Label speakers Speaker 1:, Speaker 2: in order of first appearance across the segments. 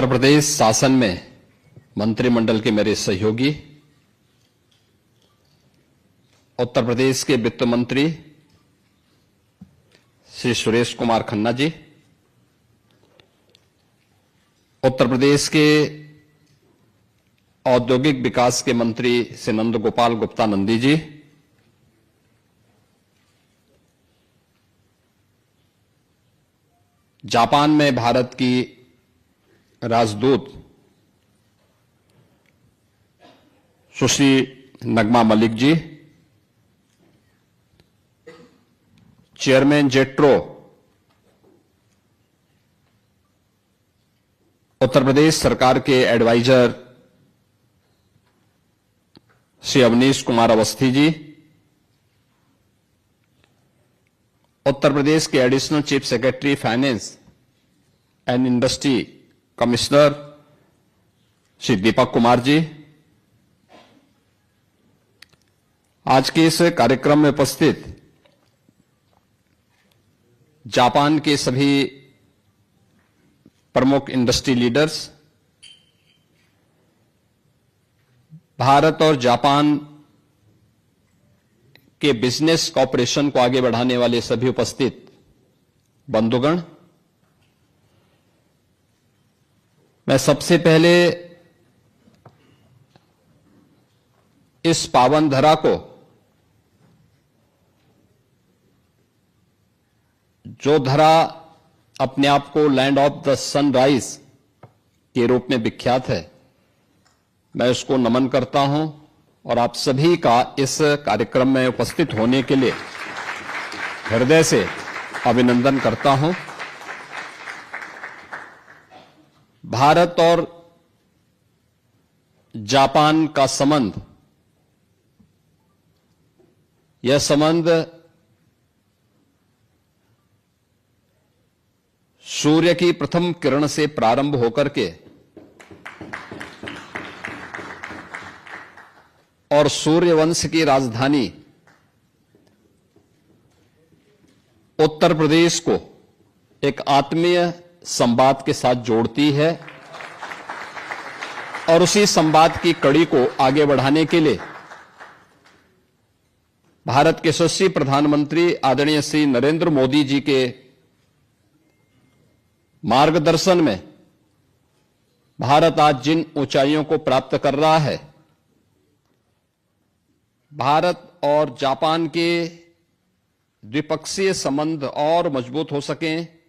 Speaker 1: उत्तर प्रदेश शासन में मंत्रिमंडल के मेरे सहयोगी, उत्तर प्रदेश के वित्त मंत्री श्री सुरेश कुमार खन्ना जी, उत्तर प्रदेश के औद्योगिक विकास के मंत्री श्री नंद गोपाल गुप्ता नंदी जी, जापान में भारत की राजदूत सुश्री नगमा मलिक जी, चेयरमैन जेट्रो, उत्तर प्रदेश सरकार के एडवाइजर श्री अवनीश कुमार अवस्थी जी, उत्तर प्रदेश के additional chief secretary finance and industry commissioner Shri Deepak Kumar ji, आज के इस कार्यक्रम में उपस्थित जापान के सभी प्रमुख इंडस्ट्री लीडर्स, भारत और जापान के बिजनेस कॉपरेशन को आगे बढ़ाने वाले सभी उपस्थित बंधुगण, मैं सबसे पहले इस पावन धरा को, जो धरा अपने आप को लैंड ऑफ द सनराइज के रूप में विख्यात है, मैं उसको नमन करता हूं और आप सभी का इस कार्यक्रम में उपस्थित होने के लिए हृदय से अभिनंदन करता हूं। भारत और जापान का संबंध, यह संबंध सूर्य की प्रथम किरण से प्रारंभ होकर के और सूर्यवंश की राजधानी उत्तर प्रदेश को एक आत्मीय संवाद के साथ जोड़ती है और उसी संवाद की कड़ी को आगे बढ़ाने के लिए भारत के यशस्वी प्रधानमंत्री आदरणीय श्री नरेंद्र मोदी जी के मार्गदर्शन में भारत आज जिन ऊंचाइयों को प्राप्त कर रहा है, भारत और जापान के द्विपक्षीय संबंध और मजबूत हो सकें,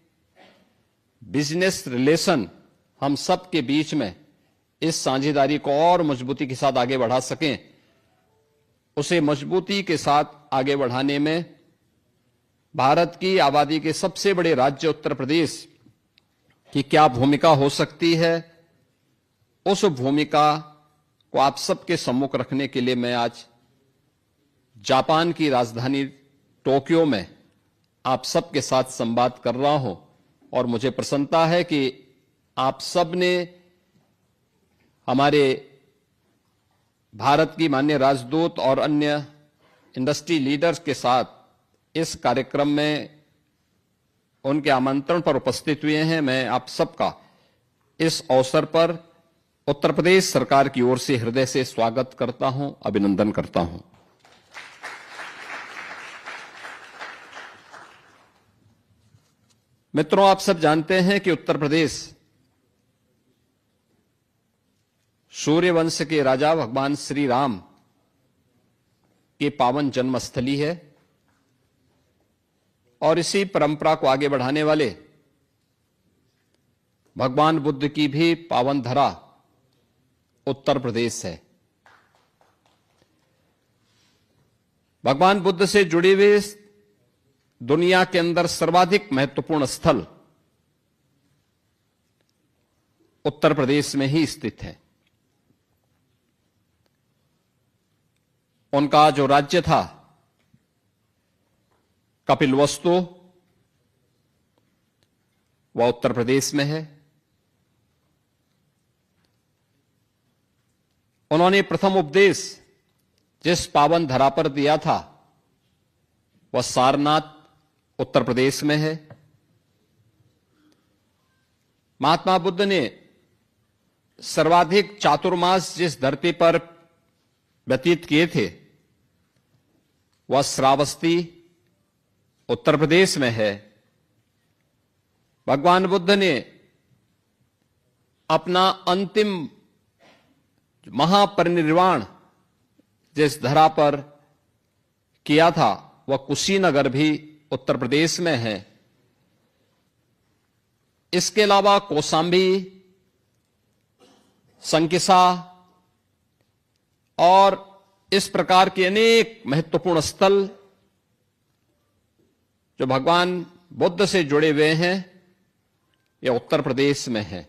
Speaker 1: बिजनेस रिलेशन हम सब के बीच में इस साझेदारी को और मजबूती के साथ आगे बढ़ा सकें, उसे मजबूती के साथ आगे बढ़ाने में भारत की आबादी के सबसे बड़े राज्य उत्तर प्रदेश की क्या भूमिका हो सकती है, उस भूमिका को आप सबके सम्मुख रखने के लिए मैं आज जापान की राजधानी टोक्यो में आप सबके साथ संवाद कर रहा हूं और मुझे प्रसन्नता है कि आप सब ने हमारे भारत की माननीय राजदूत और अन्य इंडस्ट्री लीडर्स के साथ इस कार्यक्रम में उनके आमंत्रण पर उपस्थित हुए हैं। मैं आप सबका इस अवसर पर उत्तर प्रदेश सरकार की ओर से हृदय से स्वागत करता हूं, अभिनंदन करता हूं। मित्रों, आप सब जानते हैं कि उत्तर प्रदेश सूर्यवंश के राजा भगवान श्री राम की पावन जन्मस्थली है और इसी परंपरा को आगे बढ़ाने वाले भगवान बुद्ध की भी पावन धरा उत्तर प्रदेश है। भगवान बुद्ध से जुड़े हुए दुनिया के अंदर सर्वाधिक महत्वपूर्ण स्थल उत्तर प्रदेश में ही स्थित है। उनका जो राज्य था कपिलवस्तु, वह उत्तर प्रदेश में है। उन्होंने प्रथम उपदेश जिस पावन धरा पर दिया था वह सारनाथ उत्तर प्रदेश में है। महात्मा बुद्ध ने सर्वाधिक चातुर्मास जिस धरती पर व्यतीत किए थे वह श्रावस्ती उत्तर प्रदेश में है। भगवान बुद्ध ने अपना अंतिम महापरिनिर्वाण जिस धरा पर किया था वह कुशीनगर भी उत्तर प्रदेश में है। इसके अलावा कौशाम्बी, संकिसा और इस प्रकार के अनेक महत्वपूर्ण स्थल जो भगवान बुद्ध से जुड़े हुए हैं यह उत्तर प्रदेश में है।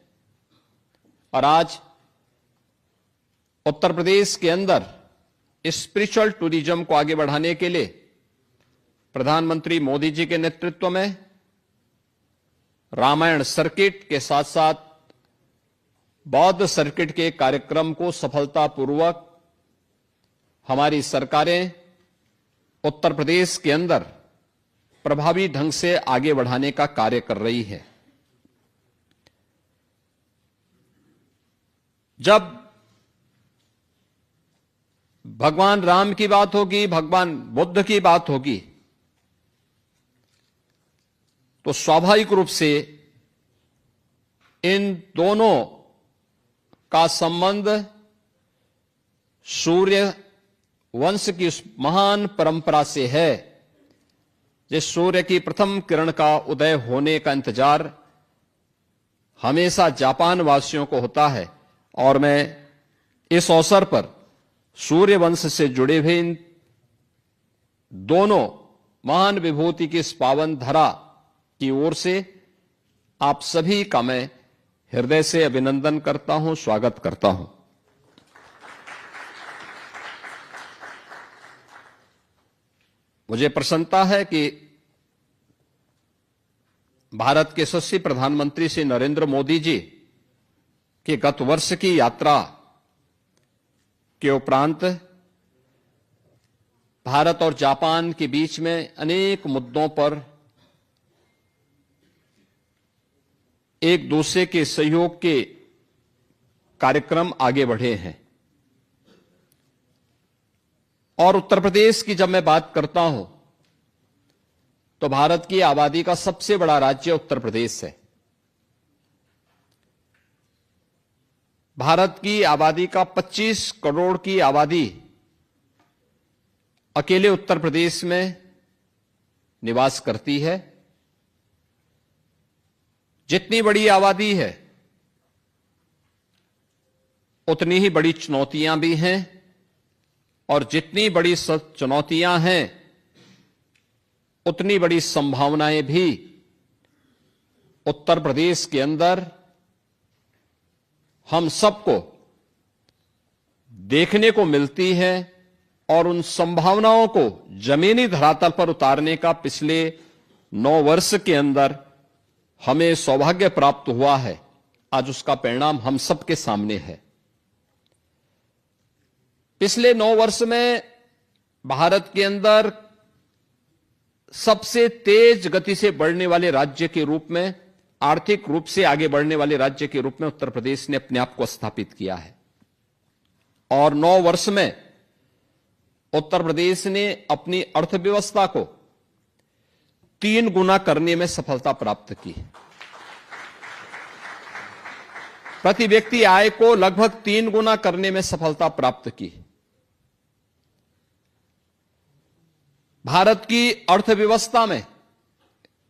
Speaker 1: और आज उत्तर प्रदेश के अंदर स्पिरिचुअल टूरिज्म को आगे बढ़ाने के लिए प्रधानमंत्री मोदी जी के नेतृत्व में रामायण सर्किट के साथ साथ बौद्ध सर्किट के कार्यक्रम को सफलतापूर्वक हमारी सरकारें उत्तर प्रदेश के अंदर प्रभावी ढंग से आगे बढ़ाने का कार्य कर रही है। जब भगवान राम की बात होगी, भगवान बुद्ध की बात होगी, तो स्वाभाविक रूप से इन दोनों का संबंध सूर्य वंश की उस महान परंपरा से है जिस सूर्य की प्रथम किरण का उदय होने का इंतजार हमेशा जापान वासियों को होता है। और मैं इस अवसर पर सूर्य वंश से जुड़े हुए इन दोनों महान विभूति की इस पावन धरा की ओर से आप सभी का मैं हृदय से अभिनंदन करता हूं, स्वागत करता हूं। मुझे प्रसन्नता है कि भारत के यशस्वी प्रधानमंत्री श्री नरेंद्र मोदी जी की गत वर्ष की यात्रा के उपरांत भारत और जापान के बीच में अनेक मुद्दों पर एक दूसरे के सहयोग के कार्यक्रम आगे बढ़े हैं। और उत्तर प्रदेश की जब मैं बात करता हूं तो भारत की आबादी का सबसे बड़ा राज्य उत्तर प्रदेश है। भारत की आबादी का 25 करोड़ की आबादी अकेले उत्तर प्रदेश में निवास करती है। जितनी बड़ी आबादी है उतनी ही बड़ी चुनौतियां भी हैं, और जितनी बड़ी चुनौतियां हैं उतनी बड़ी संभावनाएं भी उत्तर प्रदेश के अंदर हम सबको देखने को मिलती है। और उन संभावनाओं को जमीनी धरातल पर उतारने का पिछले 9 वर्ष के अंदर हमें सौभाग्य प्राप्त हुआ है। आज उसका परिणाम हम सबके सामने है। पिछले 9 वर्ष में भारत के अंदर सबसे तेज गति से बढ़ने वाले राज्य के रूप में, आर्थिक रूप से आगे बढ़ने वाले राज्य के रूप में उत्तर प्रदेश ने अपने आप को स्थापित किया है। और 9 वर्ष में उत्तर प्रदेश ने अपनी अर्थव्यवस्था को 3 गुना करने में सफलता प्राप्त की। प्रति व्यक्ति आय को लगभग 3 गुना करने में सफलता प्राप्त की। भारत की अर्थव्यवस्था में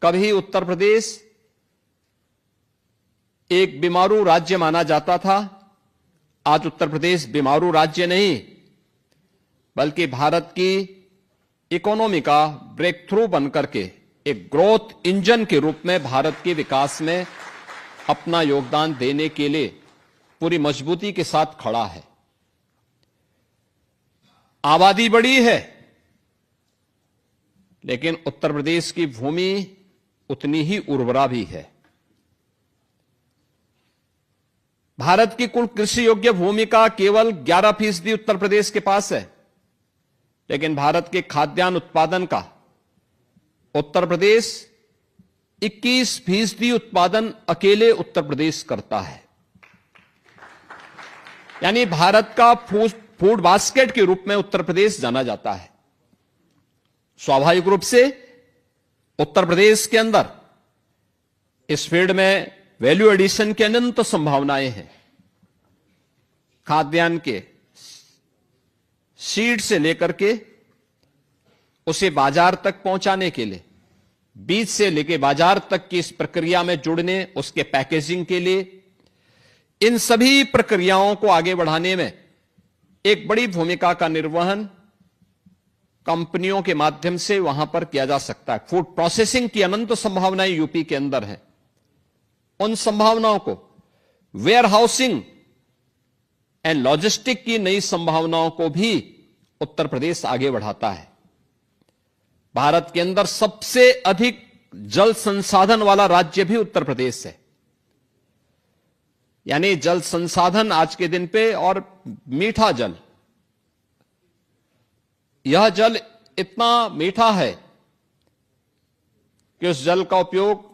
Speaker 1: कभी उत्तर प्रदेश एक बीमारू राज्य माना जाता था। आज उत्तर प्रदेश बीमारू राज्य नहीं, बल्कि भारत की इकोनॉमी का ब्रेक थ्रू बनकर के एक ग्रोथ इंजन के रूप में भारत के विकास में अपना योगदान देने के लिए पूरी मजबूती के साथ खड़ा है। आबादी बड़ी है, लेकिन उत्तर प्रदेश की भूमि उतनी ही उर्वरा भी है। भारत की कुल कृषि योग्य भूमि का केवल 11% उत्तर प्रदेश के पास है, लेकिन भारत के खाद्यान्न उत्पादन का उत्तर प्रदेश 21% उत्पादन अकेले उत्तर प्रदेश करता है। यानी भारत का फूड बास्केट के रूप में उत्तर प्रदेश जाना जाता है। स्वाभाविक रूप से उत्तर प्रदेश के अंदर इस फील्ड में वैल्यू एडिशन की अनंत संभावनाएं हैं। खाद्यान्न के सीड से लेकर के उसे बाजार तक पहुंचाने के लिए, बीज से लेकर बाजार तक की इस प्रक्रिया में जुड़ने, उसके पैकेजिंग के लिए, इन सभी प्रक्रियाओं को आगे बढ़ाने में एक बड़ी भूमिका का निर्वहन कंपनियों के माध्यम से वहां पर किया जा सकता है। फूड प्रोसेसिंग की अनंत संभावनाएं यूपी के अंदर हैं। उन संभावनाओं को, वेयर हाउसिंग एंड लॉजिस्टिक की नई संभावनाओं को भी उत्तर प्रदेश आगे बढ़ाता है। भारत के अंदर सबसे अधिक जल संसाधन वाला राज्य भी उत्तर प्रदेश है। यानी जल संसाधन आज के दिन पे, और मीठा जल, यह जल इतना मीठा है कि उस जल का उपयोग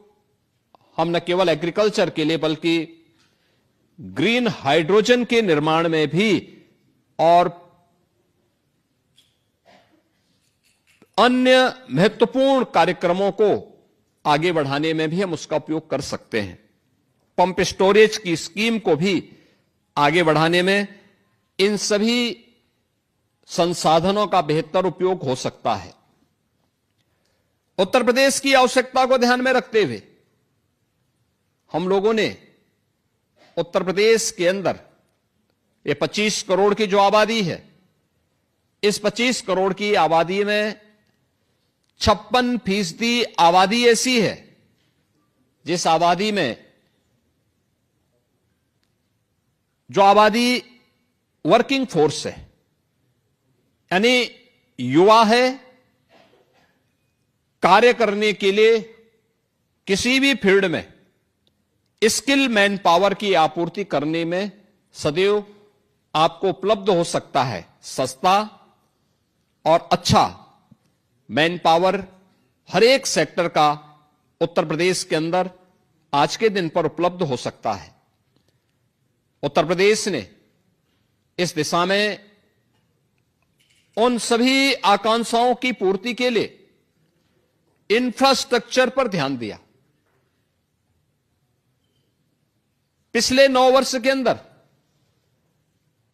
Speaker 1: हम न केवल एग्रीकल्चर के लिए बल्कि ग्रीन हाइड्रोजन के निर्माण में भी और अन्य महत्वपूर्ण कार्यक्रमों को आगे बढ़ाने में भी हम उसका उपयोग कर सकते हैं। पंप स्टोरेज की स्कीम को भी आगे बढ़ाने में इन सभी संसाधनों का बेहतर उपयोग हो सकता है। उत्तर प्रदेश की आवश्यकता को ध्यान में रखते हुए हम लोगों ने उत्तर प्रदेश के अंदर ये 25 करोड़ की जो आबादी है, इस 25 करोड़ की आबादी में 56% आबादी ऐसी है जिस आबादी में जो आबादी वर्किंग फोर्स है, यानी युवा है, कार्य करने के लिए किसी भी फील्ड में स्किल मैन पावर की आपूर्ति करने में सदैव आपको उपलब्ध हो सकता है। सस्ता और अच्छा मैन पावर हर एक सेक्टर का उत्तर प्रदेश के अंदर आज के दिन पर उपलब्ध हो सकता है। उत्तर प्रदेश ने इस दिशा में उन सभी आकांक्षाओं की पूर्ति के लिए इंफ्रास्ट्रक्चर पर ध्यान दिया। पिछले 9 वर्ष के अंदर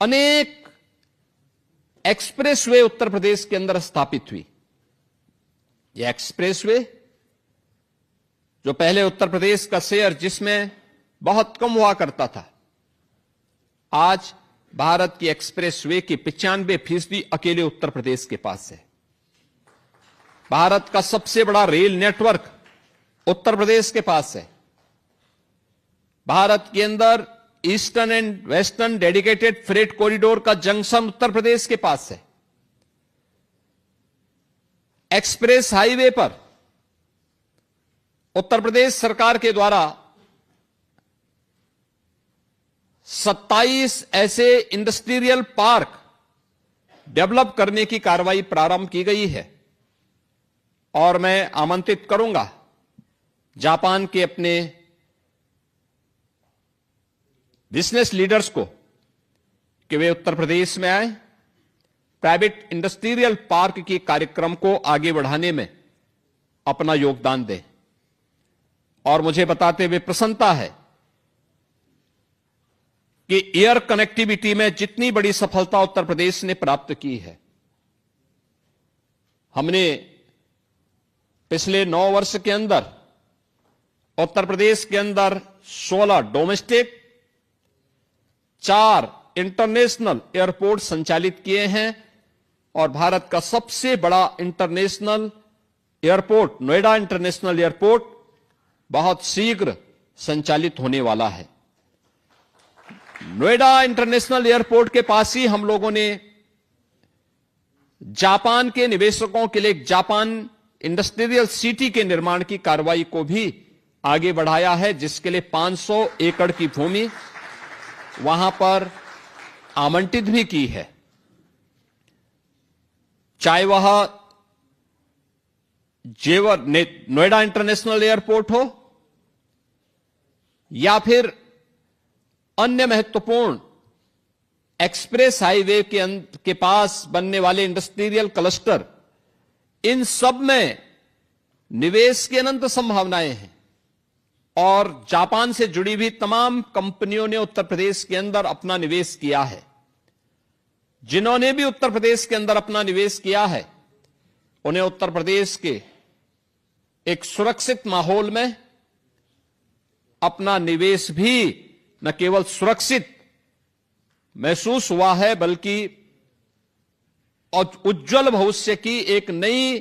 Speaker 1: अनेक एक्सप्रेसवे उत्तर प्रदेश के अंदर स्थापित हुई। यह एक्सप्रेसवे जो पहले उत्तर प्रदेश का शेयर जिसमें बहुत कम हुआ करता था, आज भारत की एक्सप्रेसवे की 95% अकेले उत्तर प्रदेश के पास है। भारत का सबसे बड़ा रेल नेटवर्क उत्तर प्रदेश के पास है। भारत के अंदर eastern and western dedicated freight corridor का जंक्शन उत्तर प्रदेश के पास है। एक्सप्रेस हाईवे पर उत्तर प्रदेश सरकार के द्वारा 27 ऐसे इंडस्ट्रियल पार्क डेवलप करने की कार्रवाई प्रारंभ की गई है। और मैं आमंत्रित करूंगा जापान के अपने बिजनेस लीडर्स को कि वे उत्तर प्रदेश में आए, प्राइवेट इंडस्ट्रियल पार्क के कार्यक्रम को आगे बढ़ाने में अपना योगदान दें। और मुझे बताते हुए प्रसन्नता है कि एयर कनेक्टिविटी में जितनी बड़ी सफलता उत्तर प्रदेश ने प्राप्त की है, हमने पिछले 9 वर्ष के अंदर उत्तर प्रदेश के अंदर 16 डोमेस्टिक, 4 इंटरनेशनल एयरपोर्ट संचालित किए हैं। और भारत का सबसे बड़ा international airport, Noida international airport, बहुत शीघ्र संचालित होने वाला है। नोएडा इंटरनेशनल एयरपोर्ट के पास ही हम लोगों ने जापान के निवेशकों के लिए एक जापान इंडस्ट्रियल सिटी के निर्माण की कार्रवाई को भी आगे बढ़ाया है, जिसके लिए 500 एकड़ की भूमि वहां पर आवंटित भी की है। चाहे वह जेवर नोएडा इंटरनेशनल एयरपोर्ट हो या फिर अन्य महत्वपूर्ण एक्सप्रेस हाईवे के पास बनने वाले इंडस्ट्रियल क्लस्टर, इन सब में निवेश की अनंत संभावनाएं हैं। और जापान से जुड़ी हुई तमाम कंपनियों ने उत्तर प्रदेश के अंदर अपना निवेश किया है। जिन्होंने भी उत्तर प्रदेश के अंदर अपना निवेश किया है, उन्हें उत्तर प्रदेश के एक सुरक्षित माहौल में अपना निवेश भी न केवल सुरक्षित महसूस हुआ है, बल्कि उज्जवल भविष्य की एक नई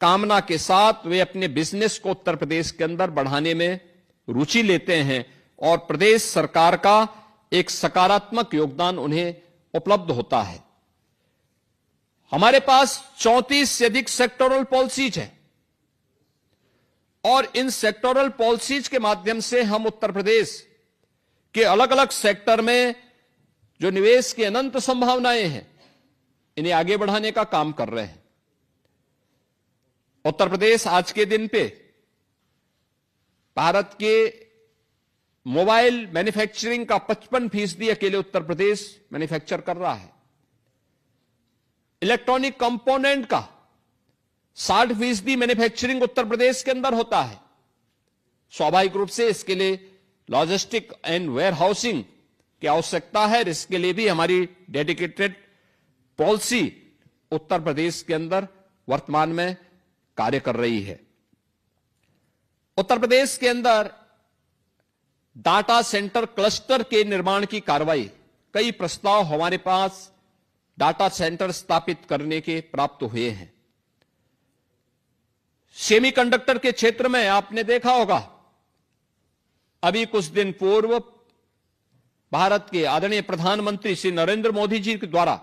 Speaker 1: कामना के साथ वे अपने बिजनेस को उत्तर प्रदेश के अंदर बढ़ाने में रुचि लेते हैं और प्रदेश सरकार का एक सकारात्मक योगदान उन्हें उपलब्ध होता है। हमारे पास 34 से अधिक सेक्टोरल पॉलिसीज हैं और इन सेक्टोरल पॉलिसीज के माध्यम से हम उत्तर प्रदेश के अलग अलग सेक्टर में जो निवेश की अनंत संभावनाएं हैं, इन्हें आगे बढ़ाने का काम कर रहे हैं। उत्तर प्रदेश आज के दिन पे भारत के मोबाइल मैन्युफैक्चरिंग का 55% अकेले उत्तर प्रदेश मैन्युफैक्चर कर रहा है। इलेक्ट्रॉनिक कंपोनेंट का 60% मैन्युफैक्चरिंग उत्तर प्रदेश के अंदर होता है। स्वाभाविक रूप से इसके लिए लॉजिस्टिक एंड वेयर हाउसिंग की आवश्यकता है। इसके लिए भी हमारी डेडिकेटेड पॉलिसी उत्तर प्रदेश के अंदर वर्तमान में कार्य कर रही है। उत्तर प्रदेश के अंदर डाटा सेंटर क्लस्टर के निर्माण की कार्रवाई, कई प्रस्ताव हमारे पास डाटा सेंटर स्थापित करने के प्राप्त हुए हैं। सेमीकंडक्टर के क्षेत्र में आपने देखा होगा, अभी कुछ दिन पूर्व भारत के आदरणीय प्रधानमंत्री श्री नरेंद्र मोदी जी के द्वारा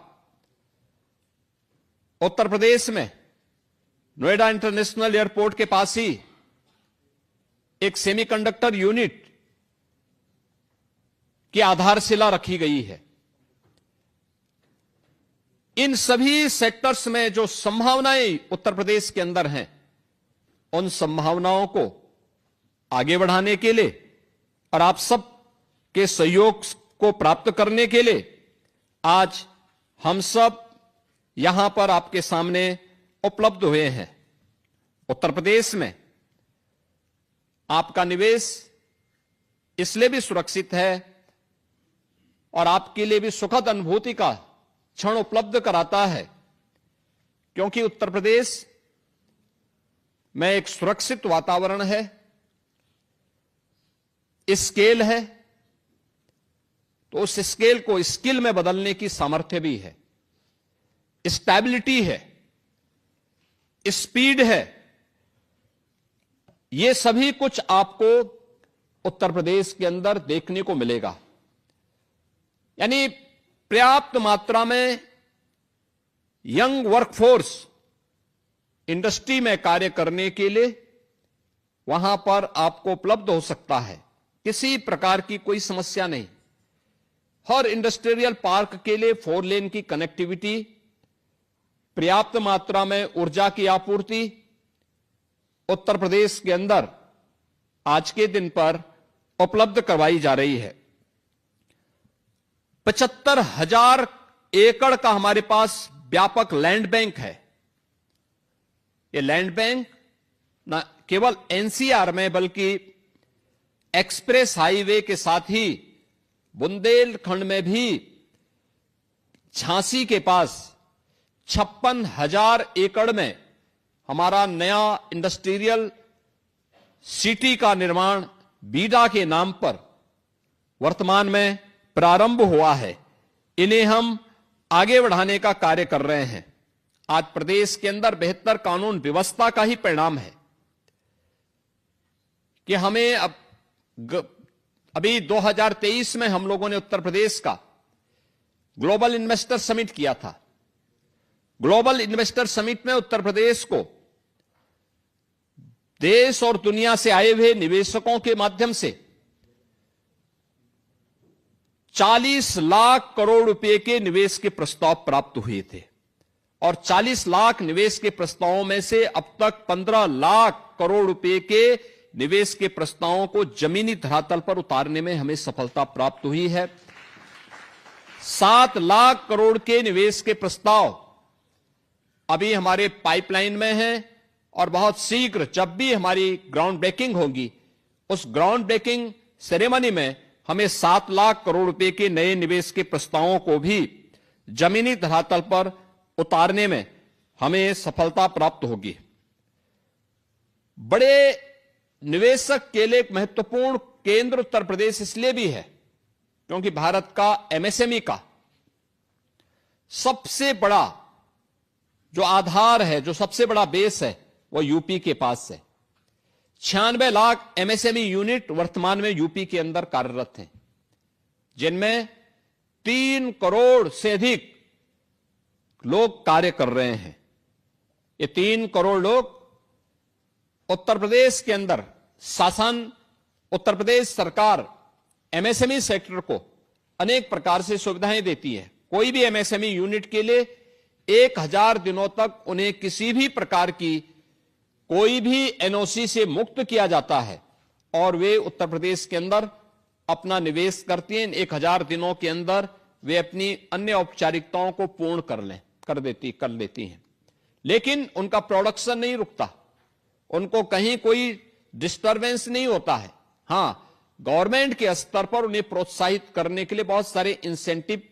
Speaker 1: उत्तर प्रदेश में नोएडा इंटरनेशनल एयरपोर्ट के पास ही एक सेमीकंडक्टर यूनिट की आधारशिला रखी गई है। इन सभी सेक्टर्स में जो संभावनाएं उत्तर प्रदेश के अंदर हैं, उन संभावनाओं को आगे बढ़ाने के लिए और आप सब के सहयोग को प्राप्त करने के लिए आज हम सब यहां पर आपके सामने उपलब्ध हुए हैं। उत्तर प्रदेश में आपका निवेश इसलिए भी सुरक्षित है और आपके लिए भी सुखद अनुभूति का क्षण उपलब्ध कराता है, क्योंकि उत्तर प्रदेश में एक सुरक्षित वातावरण है, स्केल है, तो उस स्केल को स्किल में बदलने की सामर्थ्य भी है, स्टेबिलिटी है, स्पीड है। ये सभी कुछ आपको उत्तर प्रदेश के अंदर देखने को मिलेगा। यानी पर्याप्त मात्रा में यंग वर्कफोर्स इंडस्ट्री में कार्य करने के लिए वहां पर आपको उपलब्ध हो सकता है। किसी प्रकार की कोई समस्या नहीं। हर इंडस्ट्रियल पार्क के लिए 4 लेन की कनेक्टिविटी, पर्याप्त मात्रा में ऊर्जा की आपूर्ति उत्तर प्रदेश के अंदर आज के दिन पर उपलब्ध करवाई जा रही है। 75,000 एकड़ का हमारे पास व्यापक लैंड बैंक है। ये लैंड बैंक न केवल एनसीआर में बल्कि एक्सप्रेस हाईवे के साथ ही बुंदेलखंड में भी झांसी के पास 56,000 एकड़ में हमारा नया इंडस्ट्रियल सिटी का निर्माण बीडा के नाम पर वर्तमान में प्रारंभ हुआ है। इन्हें हम आगे बढ़ाने का कार्य कर रहे हैं। आज प्रदेश के अंदर बेहतर कानून व्यवस्था का ही परिणाम है कि हमें अभी 2023 में हम लोगों ने उत्तर प्रदेश का ग्लोबल इन्वेस्टर समिट किया था। ग्लोबल इन्वेस्टर समिट में उत्तर प्रदेश को देश और दुनिया से आए हुए निवेशकों के माध्यम से 40 लाख करोड़ रुपए के निवेश के प्रस्ताव प्राप्त हुए थे और 40 लाख निवेश के प्रस्तावों में से अब तक 15 लाख करोड़ रुपए के निवेश के प्रस्तावों को जमीनी धरातल पर उतारने में हमें सफलता प्राप्त हुई है। 7 लाख करोड़ के निवेश के प्रस्ताव अभी हमारे पाइपलाइन में हैं और बहुत शीघ्र जब भी हमारी ग्राउंड ब्रेकिंग होगी, उस ग्राउंड ब्रेकिंग सेरेमनी में हमें 7 लाख करोड़ रुपए के नए निवेश के प्रस्तावों को भी जमीनी धरातल पर उतारने में हमें सफलता प्राप्त होगी। बड़े निवेशक के लिए एक महत्वपूर्ण केंद्र उत्तर प्रदेश इसलिए भी है क्योंकि भारत का एमएसएमई का सबसे बड़ा जो आधार है, जो सबसे बड़ा बेस है, वो यूपी के पास है। 96 लाख एमएसएमई यूनिट वर्तमान में यूपी के अंदर कार्यरत हैं, जिनमें 3 करोड़ से अधिक लोग कार्य कर रहे हैं। ये 3 करोड़ लोग उत्तर प्रदेश के अंदर शासन, उत्तर प्रदेश सरकार एमएसएमई सेक्टर को अनेक प्रकार से सुविधाएं देती है। कोई भी एमएसएमई यूनिट के लिए 1000 दिनों तक उन्हें किसी भी प्रकार की कोई भी एनओसी से मुक्त किया जाता है और वे उत्तर प्रदेश के अंदर अपना निवेश करती हैं। 1000 दिनों के अंदर वे अपनी अन्य औपचारिकताओं को पूर्ण कर लेती हैं। लेकिन उनका प्रोडक्शन नहीं रुकता, उनको कहीं कोई डिस्टरबेंस नहीं होता है। हां, गवर्नमेंट के स्तर पर उन्हें प्रोत्साहित करने के लिए बहुत सारे इंसेंटिव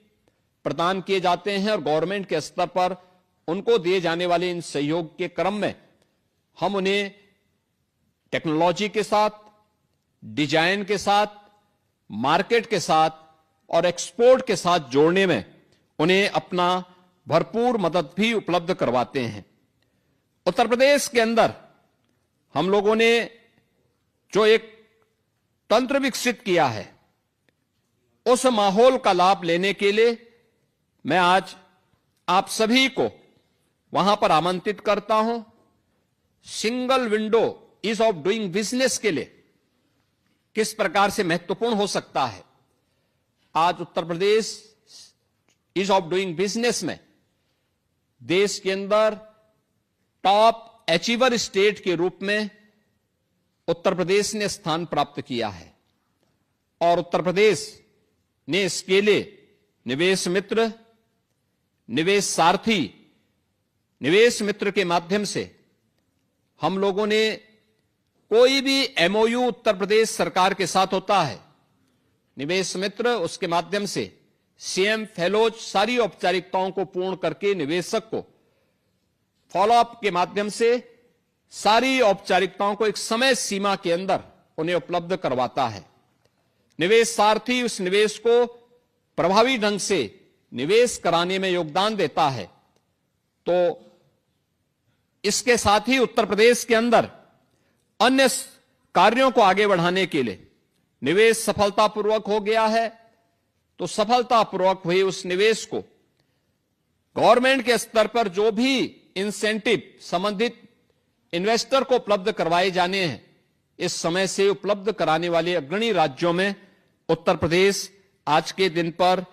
Speaker 1: प्रदान किए जाते हैं और गवर्नमेंट के स्तर पर उनको दिए जाने वाले इन सहयोग के क्रम में हम उन्हें टेक्नोलॉजी के साथ, डिजाइन के साथ, मार्केट के साथ और एक्सपोर्ट के साथ जोड़ने में उन्हें अपना भरपूर मदद भी उपलब्ध करवाते हैं। उत्तर प्रदेश के अंदर हम लोगों ने जो एक तंत्र विकसित किया है, उस माहौल का लाभ लेने के लिए मैं आज आप सभी को वहां पर आमंत्रित करता हूं। Single window ease of doing business के लिए किस प्रकार से महत्वपूर्ण हो सकता है। आज Uttar Pradesh ease of doing business में देश के अंदर टॉप अचीवर स्टेट के रूप में उत्तर प्रदेश ने स्थान प्राप्त किया है और उत्तर प्रदेश ने इसके लिए निवेश मित्र, निवेश सारथी, निवेश मित्र के माध्यम से हम लोगों ने कोई भी एमओयू उत्तर प्रदेश सरकार के साथ होता है, निवेश मित्र उसके माध्यम से सीएम फेलोज सारी औपचारिकताओं को पूर्ण करके निवेशक को फॉलोअप के माध्यम से सारी औपचारिकताओं को एक समय सीमा के अंदर उन्हें उपलब्ध करवाता है। निवेश सारथी उस निवेश को प्रभावी ढंग से निवेश कराने में योगदान देता है। तो इसके साथ ही उत्तर प्रदेश के अंदर अन्य कार्यों को आगे बढ़ाने के लिए निवेश सफलतापूर्वक हो गया है, तो सफलतापूर्वक हुए उस निवेश को गवर्नमेंट के स्तर पर जो भी इंसेंटिव संबंधित इन्वेस्टर को उपलब्ध करवाए जाने हैं, इस समय से उपलब्ध कराने वाले अग्रणी राज्यों में उत्तर प्रदेश आज के दिन पर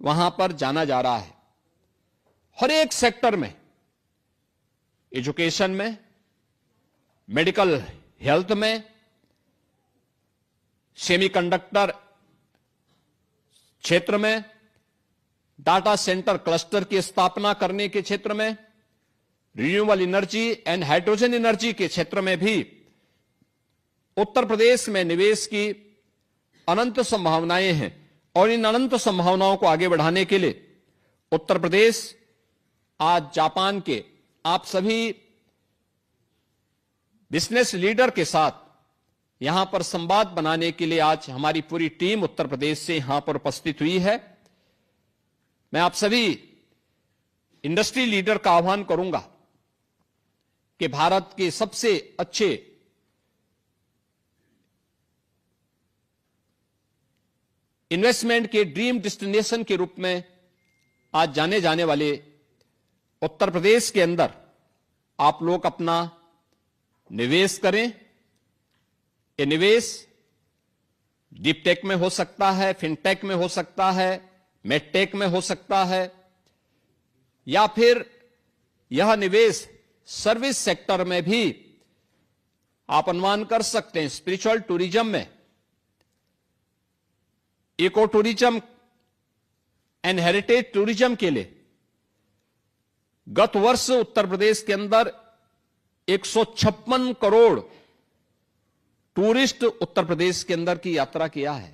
Speaker 1: वहां पर जाना जा रहा है। हर एक सेक्टर में, एजुकेशन में, मेडिकल हेल्थ में, सेमीकंडक्टर क्षेत्र में, डाटा सेंटर क्लस्टर की स्थापना करने के क्षेत्र में, renewable energy and hydrogen energy के क्षेत्र में भी उत्तर प्रदेश में निवेश की अनंत संभावनाएं हैं और इन अनंत संभावनाओं को आगे बढ़ाने के लिए उत्तर प्रदेश आज जापान के आप सभी बिजनेस लीडर के साथ यहां पर संवाद बनाने के लिए आज हमारी पूरी टीम उत्तर प्रदेश से यहां पर उपस्थित हुई है। मैं आप सभी इंडस्ट्री लीडर का आह्वान करूंगा कि भारत के सबसे अच्छे इन्वेस्टमेंट के ड्रीम डेस्टिनेशन के रूप में आज जाने जाने वाले उत्तर प्रदेश के अंदर आप लोग अपना निवेश करें। ये निवेश डीप टेक में हो सकता है, फिनटेक में हो सकता है, मेडटेक में हो सकता है, या फिर यह निवेश सर्विस सेक्टर में भी आप अनुमान कर सकते हैं। स्पिरिचुअल टूरिज्म में, eco tourism and heritage tourism के लिए गत वर्ष उत्तर प्रदेश के अंदर 156 करोड़ टूरिस्ट उत्तर प्रदेश के अंदर की यात्रा किया है।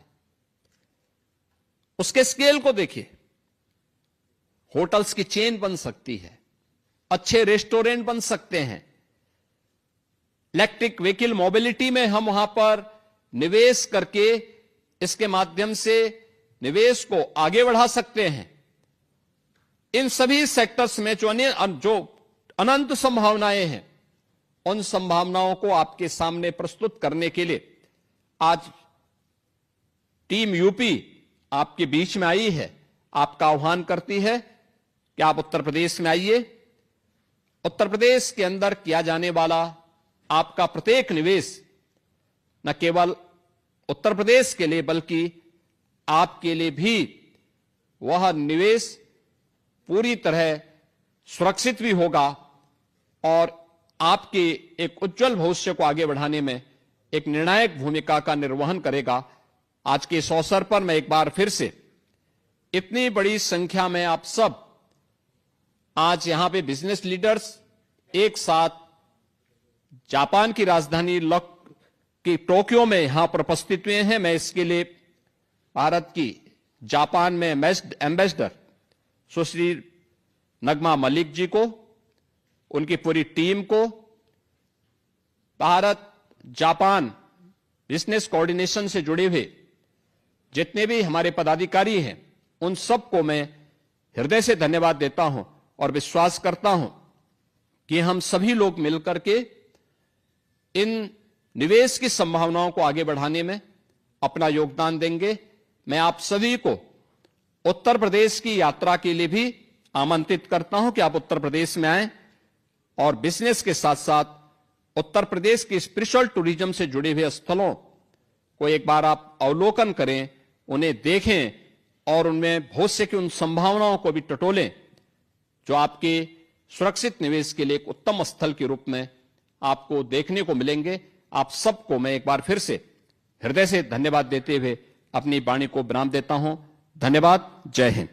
Speaker 1: उसके स्केल को देखिए, होटल्स की चेन बन सकती है, अच्छे रेस्टोरेंट बन सकते हैं, इलेक्ट्रिक व्हीकल मोबिलिटी में हम वहां पर निवेश करके इसके माध्यम से निवेश को आगे बढ़ा सकते हैं। इन सभी सेक्टर्स में जो अनंत संभावनाएं हैं, उन संभावनाओं को आपके सामने प्रस्तुत करने के लिए आज टीम यूपी आपके बीच में आई है, आपका आह्वान करती है कि आप उत्तर प्रदेश में आइए। उत्तर प्रदेश के अंदर किया जाने वाला आपका प्रत्येक निवेश न केवल उत्तर प्रदेश के लिए बल्कि आपके लिए भी वह निवेश पूरी तरह सुरक्षित भी होगा और आपके एक उज्जवल भविष्य को आगे बढ़ाने में एक निर्णायक भूमिका का निर्वहन करेगा। आज के इस अवसर पर मैं एक बार फिर से इतनी बड़ी संख्या में आप सब आज यहां पे बिजनेस लीडर्स एक साथ जापान की राजधानी की टोक्यो में यहां पर उपस्थित हुए हैं। मैं इसके लिए भारत की जापान में एम्बेसडर सुश्री नगमा मलिक जी को, उनकी पूरी टीम को, भारत जापान बिजनेस कोऑर्डिनेशन से जुड़े हुए जितने भी हमारे पदाधिकारी हैं, उन सबको मैं हृदय से धन्यवाद देता हूं और विश्वास करता हूं कि हम सभी लोग मिलकर के इन निवेश की संभावनाओं को आगे बढ़ाने में अपना योगदान देंगे। मैं आप सभी को उत्तर प्रदेश की यात्रा के लिए भी आमंत्रित करता हूं कि आप उत्तर प्रदेश में आएं और बिजनेस के साथ साथ उत्तर प्रदेश की स्पिरिचुअल टूरिज्म से जुड़े हुए स्थलों को एक बार आप अवलोकन करें, उन्हें देखें और उनमें भविष्य की उन संभावनाओं को भी टटोलें जो आपके सुरक्षित निवेश के लिए एक उत्तम स्थल के रूप में आपको देखने को मिलेंगे। आप सबको मैं एक बार फिर से हृदय से धन्यवाद देते हुए अपनी वाणी को विराम देता हूं। धन्यवाद। जय हिंद।